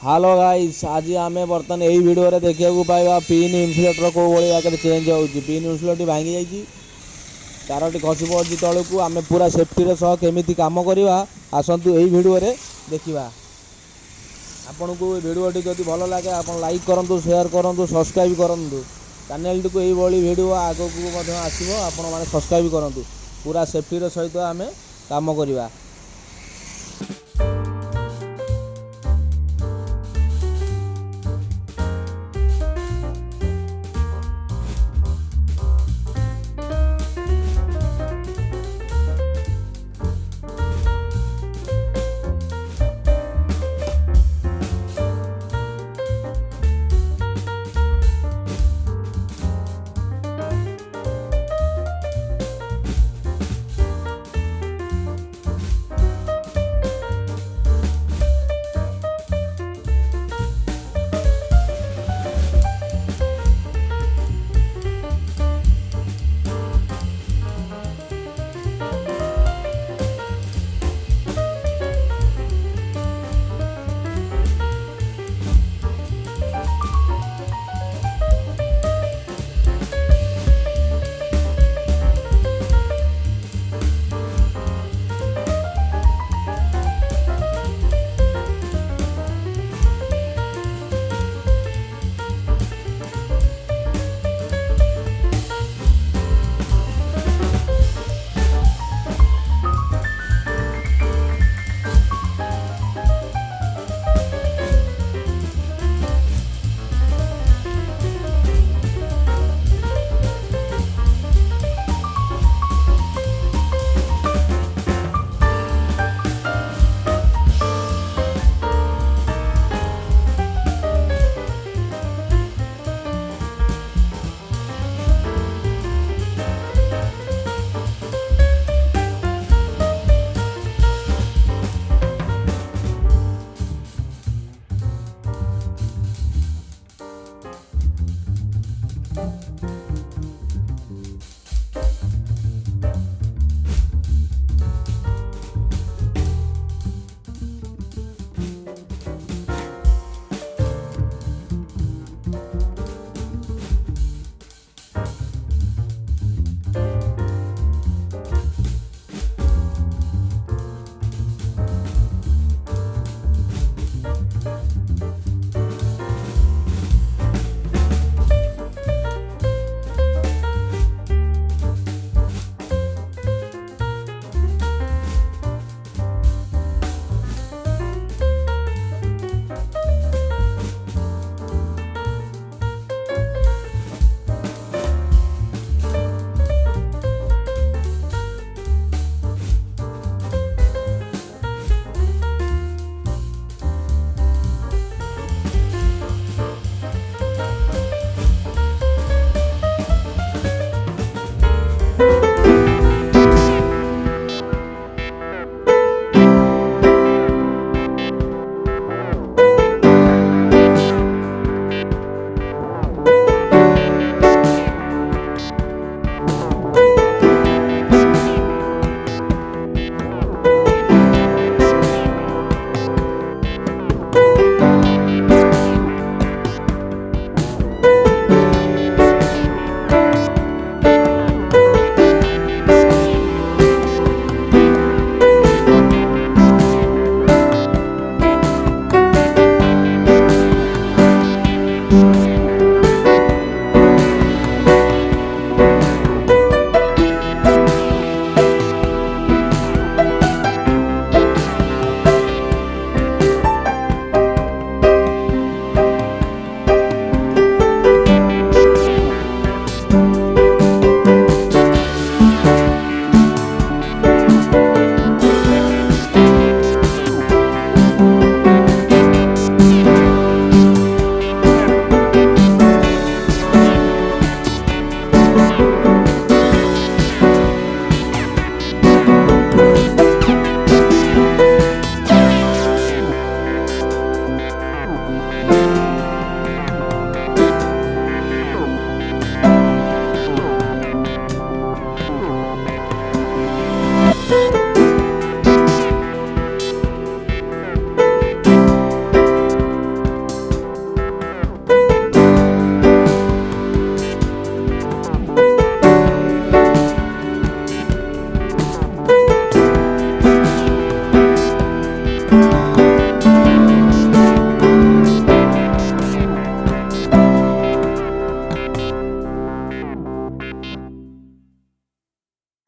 Hello guys, आज आम बर्तमान यही भिडियो देखा पाइबा पिन इन्सुलेटर कौ भाई आगे चेंज हो पिन इन्सुलेटर भांगी जाइए तारटी खसी पड़ी तौक आम पूरा सेफ्टी सह केमी कम करवा आसतु यही भिडियो देखा। आपन को भिडियोटी जदि भल लगे आप लाइक करूँ, शेयर करूँ, सब्सक्राइब करूँ। चैनल टी को भिडियो आगो आसो आपण मैंने सब्सक्राइब करूँ। पूरा सेफ्टी सहित आम कम करवा।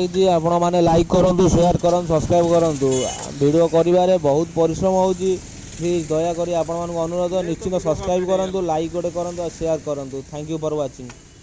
ଲାଗିଛି ଆପଣମାନେ ଲାଇକ୍ କରନ୍ତୁ, ସେୟାର କରନ୍ତୁ, ସବସ୍କ୍ରାଇବ୍ କରନ୍ତୁ। ଭିଡ଼ିଓ କରିବାରେ ବହୁତ ପରିଶ୍ରମ ହେଉଛି। ପ୍ଲିଜ୍ ଦୟାକରି ଆପଣମାନଙ୍କୁ ଅନୁରୋଧ, ନିଶ୍ଚିତ ସବସ୍କ୍ରାଇବ୍ କରନ୍ତୁ, ଲାଇକ୍ ଗୋଟେ କରନ୍ତୁ ଆଉ ସେୟାର କରନ୍ତୁ। Thank you for watching.